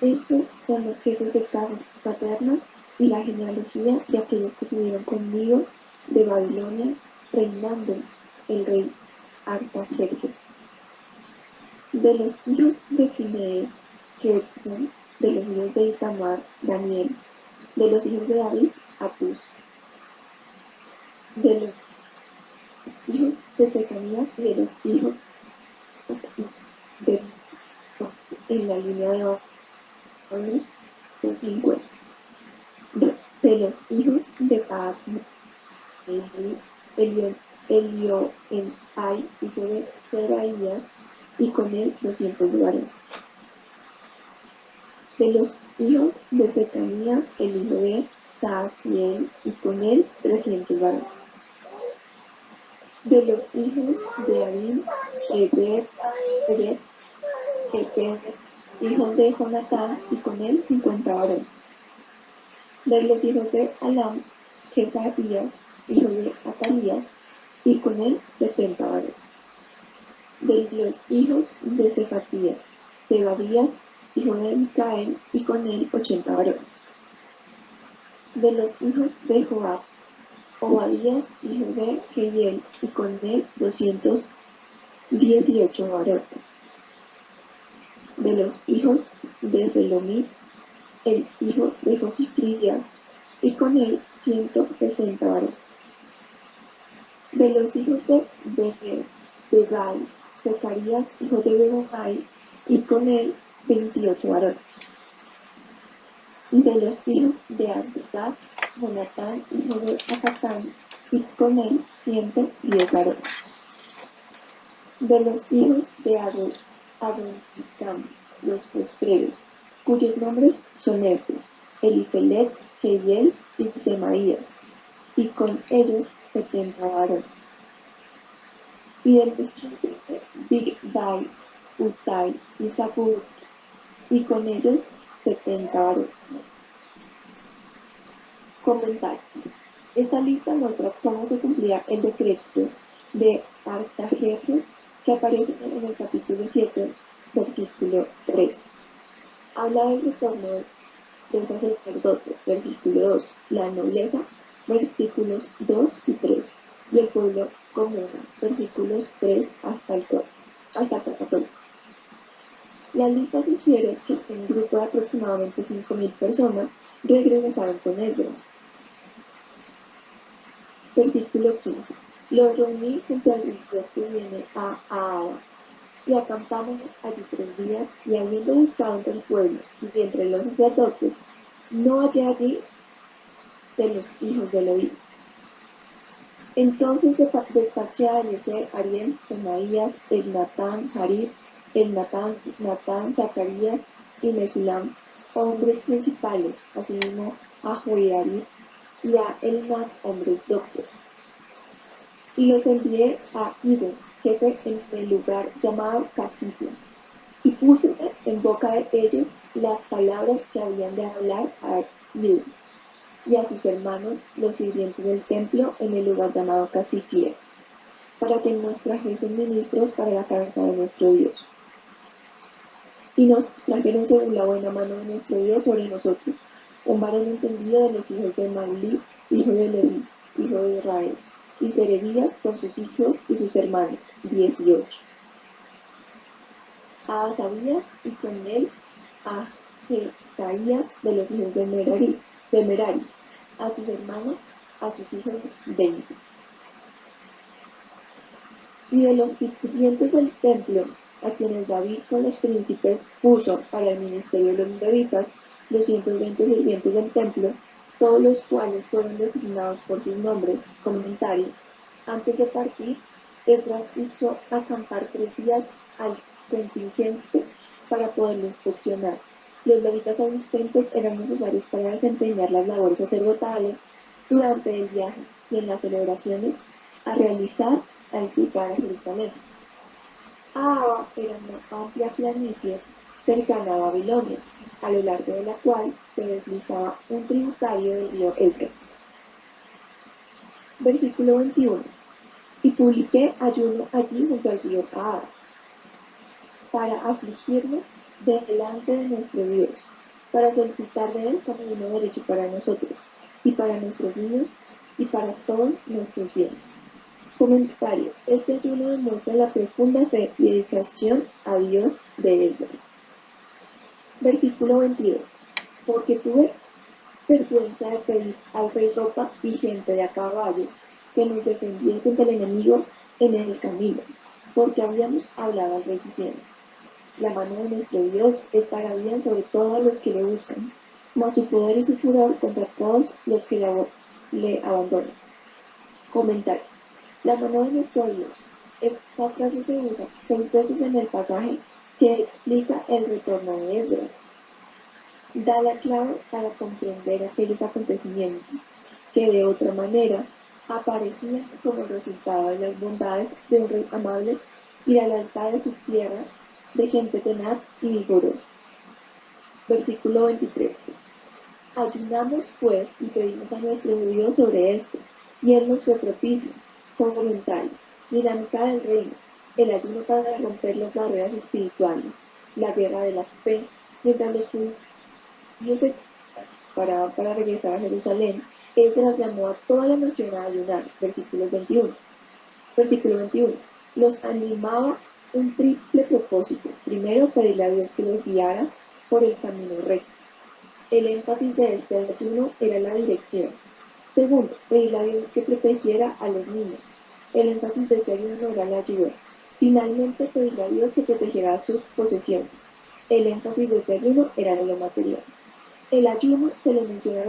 Estos son los jefes de casas paternas y la genealogía de aquellos que subieron conmigo de Babilonia, reinando el rey Artajerjes. De los hijos de Finees, Gerson; de los hijos de Itamar, Daniel; de los hijos de David, Atus; de los hijos de Secanías y de los hijos de en la línea de varones, 50. De los hijos de Padma, Elioenai, hijo de Seraías, y con él 200 varones. De los hijos de Secanías, el hijo de Saasiel, y con él 300 varones. De los hijos de Adin, Eber, hijo de Jonatán, y con él 50 varones. De los hijos de Alam, Jesaías, hijo de Atalías, y con él 70 varones. De los hijos de Cefatías, Zebadías, hijo de Micael, y con él 80 varones. De los hijos de Joab, Obadías, hijo de Jehiel, y con él 218 varones. De los hijos de Selomit, el hijo de Josifías, y con él 160 varones. De los hijos de Bebai, Zacarías, hijo de Bebai, y con él 28 varones. De los hijos de Asbedad, Jonatán, hijo de Acatán, y con él 110 varones. De los hijos de Adonicam, los postreros, cuyos nombres son estos: Elifelet, Jehiel y Semaías, y con ellos 70 varones. Y de los hijos de Bigvai, Utai y Zabur, y con ellos 70 varones. Comentario. Esta lista muestra cómo se cumplía el decreto de Artajerjes que aparece en el capítulo 7, versículo 3. Habla del retorno del sacerdote, versículo 2, la nobleza, versículos 2 y 3, y el pueblo común, versículos 3 hasta el 14. La lista sugiere que un grupo de aproximadamente 5.000 personas regresaron con Esdras. Versículo 15. Los reuní junto al río que viene a Ahava, y acampámonos allí 3 días, y habiendo buscado entre el pueblo y entre los sacerdotes, no hallé allí de los hijos de Leví. Entonces despaché a Eliezer, Ariel, Semaías, Elnatán, Jarib, Natán, Zacarías y Mesulam, hombres principales, asimismo a Joiarib y a Elnat, hombres doctos. Y los envié a Ido, jefe en el lugar llamado Casifia, y puse en boca de ellos las palabras que habían de hablar a Ido y a sus hermanos, los sirvientes del templo, en el lugar llamado Casifia, para que nos trajesen ministros para la casa de nuestro Dios. Y nos trajeron según la buena mano de nuestro Dios sobre nosotros, un varón entendido de los hijos de Mahli, hijo de Leví, hijo de Israel, y Serebías con sus hijos y sus hermanos, 18. A Asabías, y con él a Jesaías de los hijos de Merari, a sus hermanos, a sus hijos 20. Y de los sirvientes del templo, a quienes David con los príncipes puso para el ministerio de los levitas, 220 sirvientes del templo, todos los cuales fueron designados por sus nombres. Comentario. Antes de partir, Esdras hizo acampar 3 días al contingente para poderlo inspeccionar. Los levitas ausentes eran necesarios para desempeñar las labores sacerdotales durante el viaje y en las celebraciones a realizar al llegar a Jerusalén. Ahava era una amplia planicie cercana a Babilonia, a lo largo de la cual se deslizaba un tributario del río Éufrates. Versículo 21. Y publiqué ayuno allí junto al río Ahava, para afligirnos delante de nuestro Dios, para solicitar de Él camino derecho para nosotros, y para nuestros niños, y para todos nuestros bienes. Comentario. Este ayuno demuestra la profunda fe y dedicación a Dios de Esdras. Versículo 22. Porque tuve vergüenza de pedir al rey ropa y gente de a caballo que nos defendiesen del enemigo en el camino, porque habíamos hablado al rey diciendo: la mano de nuestro Dios estará bien sobre todos los que le buscan, mas su poder y su furor contra todos los que le abandonan. Comentario. La mano de nuestro Dios. Esta frase se usa 6 veces en el pasaje que explica el retorno de Esdras. Da la clave para comprender aquellos acontecimientos que de otra manera aparecían como resultado de las bondades de un rey amable y la lealtad de su tierra de gente tenaz y vigorosa. Versículo 23. Ayunamos pues y pedimos a nuestro Dios sobre esto, y Él nos fue propicio. Comentario. Dinámica del reino. El ayuno para romper las barreras espirituales. La guerra de la fe. Mientras los judíos se preparaban para regresar a Jerusalén, Esdras llamó a toda la nación a ayunar. Versículo 21. Los animaba un triple propósito. Primero, pedirle a Dios que los guiara por el camino recto. El énfasis de este ayuno era la dirección. Segundo, pedirle a Dios que protegiera a los niños. El énfasis de este ayuno era la ayuda. Finalmente, pedirle a Dios que protegiera sus posesiones. El énfasis de este ayuno era lo material. El ayuno se le menciona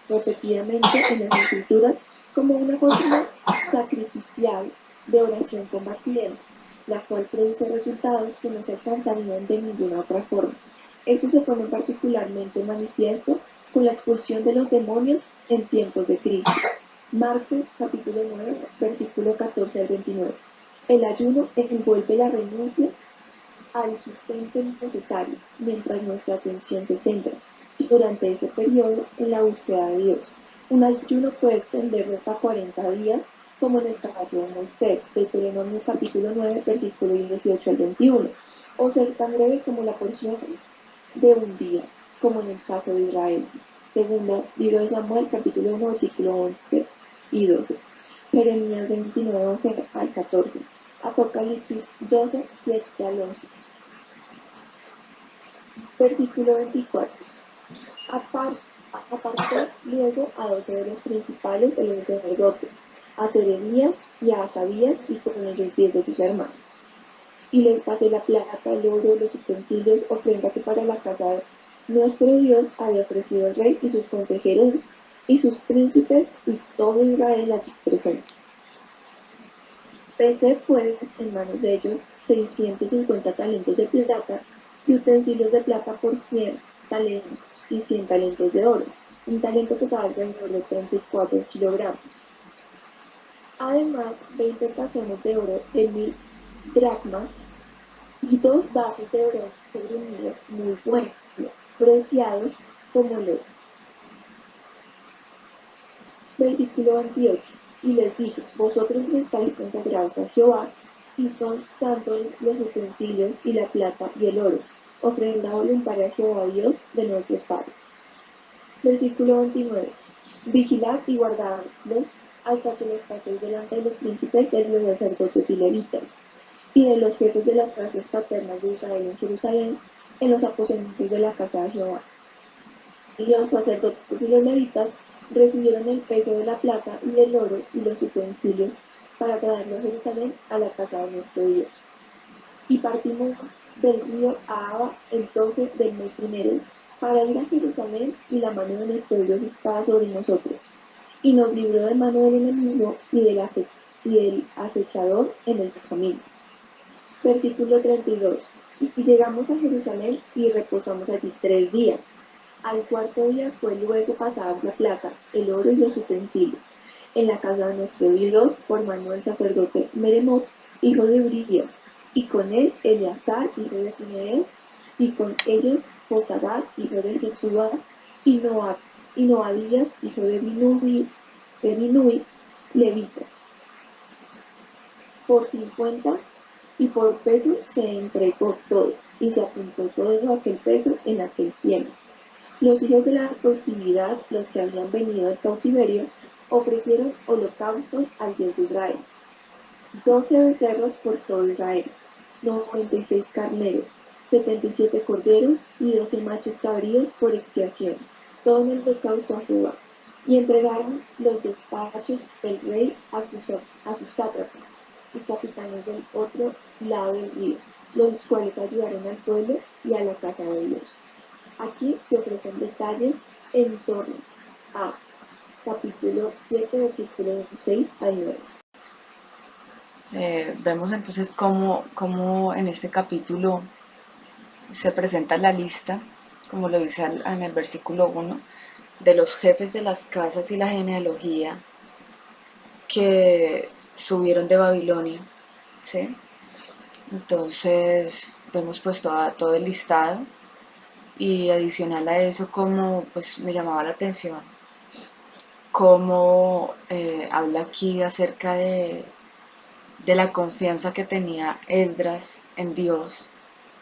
repetidamente en las escrituras como una forma sacrificial de oración combatiente, la cual produce resultados que no se alcanzarían de ninguna otra forma. Esto se pone particularmente manifiesto con la expulsión de los demonios en tiempos de Cristo. Marcos capítulo 9, versículo 14 al 29. El ayuno envuelve la renuncia al sustento necesario, mientras nuestra atención se centra durante ese periodo en la búsqueda de Dios. Un ayuno puede extenderse hasta 40 días, como en el caso de Moisés, Deuteronomio capítulo 9, versículo 18 al 21, o ser tan breve como la porción de un día, como en el caso de Israel. Segundo libro de Samuel, capítulo 1, versículo 11 y 12. Jeremías 29, 11 al 14. Apocalipsis 12, 7 al 11. Versículo 24. Apartó luego a 12 de los principales de los sacerdotes, a Jeremías y a Asabías, y con ellos 10 de sus hermanos. Y les pasé la plata, el oro, los utensilios, ofrenda que para la casa de nuestro Dios había ofrecido el rey y sus consejeros y sus príncipes y todo Israel allí presente. Pesé pues en manos de ellos 650 talentos de plata y utensilios de plata por 100 talentos y 100 talentos de oro. Un talento pesaba alrededor de 34 kilogramos. Además, 20 tazones de oro de 1000 dracmas y 2 vasos de oro sobreunido muy buenos, preciados como el oro. Versículo 28. Y les dije: vosotros estáis consagrados a Jehová, y son santos los utensilios y la plata y el oro, ofrenda voluntaria a Jehová Dios de nuestros padres. Versículo 29. Vigilad y guardadlos hasta que los paséis delante de los príncipes de los sacerdotes y levitas, y de los jefes de las casas paternas de Israel en Jerusalén, en los aposentos de la casa de Jehová. Y los sacerdotes y los levitas recibieron el peso de la plata y del oro y los utensilios para traerlo a Jerusalén, a la casa de nuestro Dios. Y partimos del río Ahava el 12 del mes primero para ir a Jerusalén, y la mano de nuestro Dios estaba sobre nosotros, y nos libró de mano del enemigo y del acechador en el camino. Versículo 32. Y llegamos a Jerusalén y reposamos allí 3 días. Al cuarto día fue luego pasada la plata, el oro y los utensilios en la casa de nuestro Dios por mano del sacerdote Meremot, hijo de Urías, y con él Eleazar, hijo de Finees, y con ellos Josabat, hijo de Jesúa, y Noadías, hijo de Binui, levitas. Por 50 y por peso se entregó todo. y se apuntó todo aquel peso en aquel tiempo. Los hijos de la cautividad, los que habían venido del cautiverio, ofrecieron holocaustos al Dios de Israel. 12 becerros por todo Israel, 96 carneros, 77 corderos y 12 machos cabríos por expiación, todo en el holocausto a Jehová. Y entregaron los despachos del rey a sus sátrapas y capitanes del otro lado del río, los cuales ayudaron al pueblo y a la casa de Dios. Aquí se ofrecen detalles en torno a capítulo 7, versículos 6 al 9. Vemos entonces cómo en este capítulo se presenta la lista, como lo dice en el versículo 1, de los jefes de las casas y la genealogía que subieron de Babilonia, ¿sí? Entonces vemos pues todo el listado, y adicional a eso, como pues me llamaba la atención cómo habla aquí acerca de la confianza que tenía Esdras en Dios,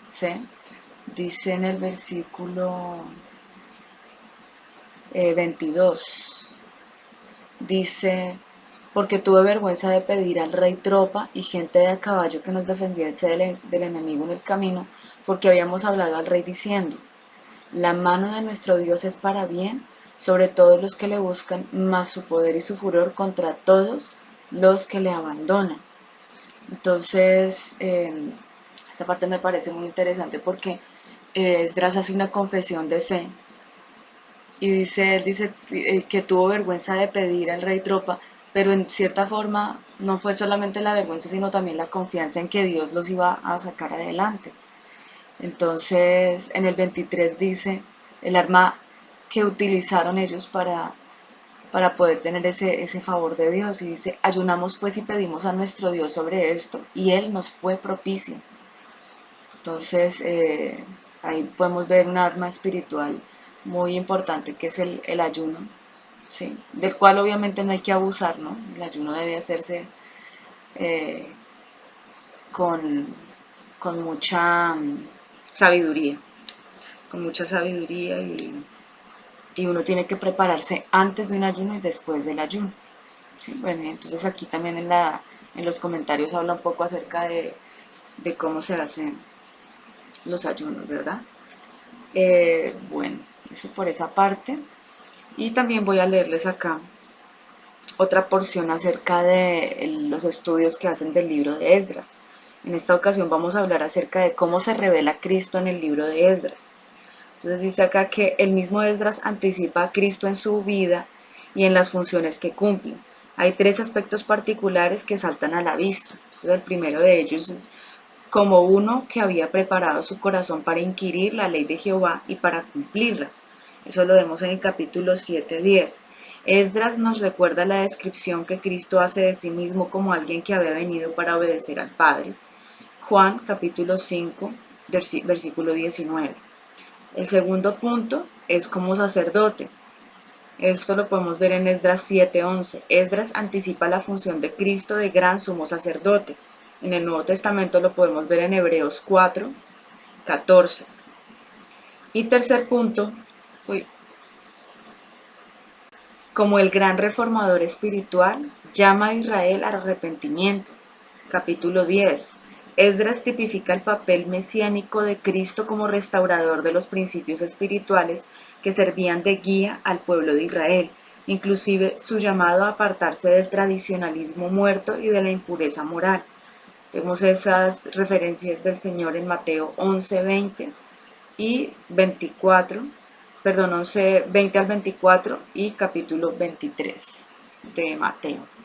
¿sí? Dice en el versículo 22, dice: porque tuve vergüenza de pedir al rey tropa y gente de a caballo que nos defendiese del enemigo en el camino, porque habíamos hablado al rey diciendo: la mano de nuestro Dios es para bien sobre todos los que le buscan, mas su poder y su furor contra todos los que le abandonan. Entonces, esta parte me parece muy interesante porque Esdras hace una confesión de fe y él dice que tuvo vergüenza de pedir al rey tropa, pero en cierta forma no fue solamente la vergüenza, sino también la confianza en que Dios los iba a sacar adelante. Entonces, en el 23 dice el arma que utilizaron ellos para poder tener ese favor de Dios, y dice: ayunamos pues y pedimos a nuestro Dios sobre esto, y Él nos fue propicio. Entonces, ahí podemos ver un arma espiritual muy importante, que es el ayuno, ¿sí? Del cual obviamente no hay que abusar, ¿no? El ayuno debe hacerse con mucha sabiduría, y uno tiene que prepararse antes de un ayuno y después del ayuno, ¿sí? Bueno, entonces aquí también en los comentarios habla un poco acerca de cómo se hacen los ayunos, ¿verdad? Bueno, eso por esa parte. Y también voy a leerles acá otra porción acerca de los estudios que hacen del libro de Esdras. En esta ocasión vamos a hablar acerca de cómo se revela Cristo en el libro de Esdras. Entonces dice acá que el mismo Esdras anticipa a Cristo en su vida y en las funciones que cumple. Hay 3 aspectos particulares que saltan a la vista. Entonces el primero de ellos es como uno que había preparado su corazón para inquirir la ley de Jehová y para cumplirla. Eso lo vemos en el capítulo 7:10. Esdras nos recuerda la descripción que Cristo hace de sí mismo como alguien que había venido para obedecer al Padre. Juan capítulo 5, versículo 19. El segundo punto es como sacerdote. Esto lo podemos ver en Esdras 7:11. Esdras anticipa la función de Cristo de gran sumo sacerdote. En el Nuevo Testamento lo podemos ver en Hebreos 4:14. Y tercer punto, como el gran reformador espiritual, llama a Israel al arrepentimiento. Capítulo 10. Esdras tipifica el papel mesiánico de Cristo como restaurador de los principios espirituales que servían de guía al pueblo de Israel, inclusive su llamado a apartarse del tradicionalismo muerto y de la impureza moral. Vemos esas referencias del Señor en Mateo 11:20 y 24, 11:20 al 24 y capítulo 23 de Mateo.